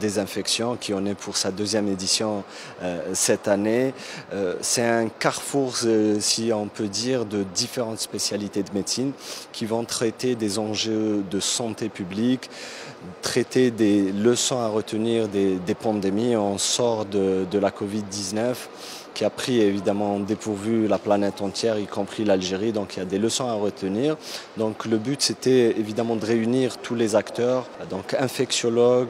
des infections qui en est pour sa deuxième édition cette année. C'est un carrefour, si on peut dire, de différentes spécialités de médecine qui vont traiter des enjeux de santé publique, traiter des leçons à retenir des pandémies. On sort de la Covid-19 qui a pris évidemment dépourvu la planète entière, y compris l'Algérie. Donc il y a des leçons à retenir. Donc le but, c'était évidemment de réunir tous les acteurs, donc infectiologues,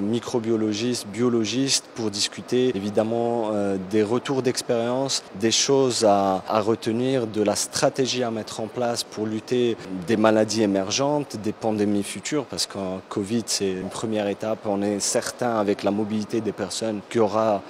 microbiologistes, biologistes, pour discuter évidemment des retours d'expérience, des choses à retenir, de la stratégie à mettre en place pour lutter des maladies émergentes, des pandémies futures, parce qu'en Covid, c'est une première étape. On est certain, avec la mobilité des personnes, qu'il y aura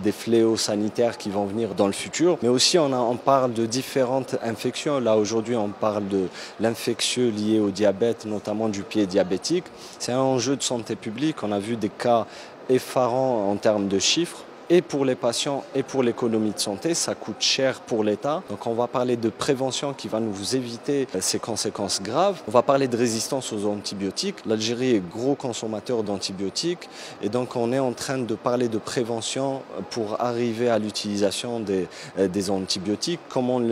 des fléaux sanitaires qui vont venir dans le futur. Mais aussi, on parle de différentes infections. Là, aujourd'hui, on parle de l'infectieux lié au diabète, notamment du pied diabétique. C'est un enjeu de santé publique. On a vu des cas effarants en termes de chiffres. Et pour les patients et pour l'économie de santé, ça coûte cher pour l'État. Donc on va parler de prévention qui va nous éviter ces conséquences graves. On va parler de résistance aux antibiotiques. L'Algérie est gros consommateur d'antibiotiques et donc on est en train de parler de prévention pour arriver à l'utilisation des antibiotiques. Comment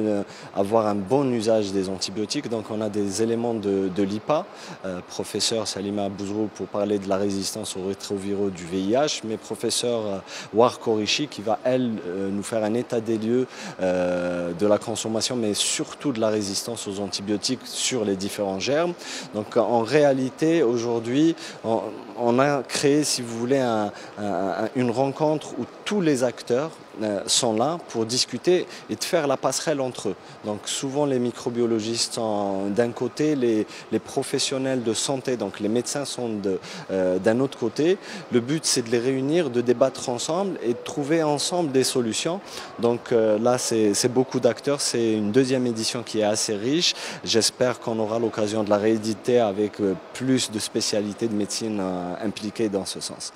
avoir un bon usage des antibiotiques. Donc on a des éléments de l'IPA, professeur Salima Bouzrou pour parler de la résistance aux rétroviraux du VIH, mais professeur Wark Korichi qui va, elle, nous faire un état des lieux de la consommation, mais surtout de la résistance aux antibiotiques sur les différents germes. Donc en réalité, aujourd'hui, on a créé, si vous voulez, une rencontre où tous les acteurs sont là pour discuter et de faire la passerelle entre eux. Donc souvent les microbiologistes sont d'un côté, les professionnels de santé, donc les médecins sont d'un autre côté. Le but c'est de les réunir, de débattre ensemble et de trouver ensemble des solutions. Donc là c'est beaucoup d'acteurs, c'est une deuxième édition qui est assez riche. J'espère qu'on aura l'occasion de la rééditer avec plus de spécialités de médecine impliquées dans ce sens.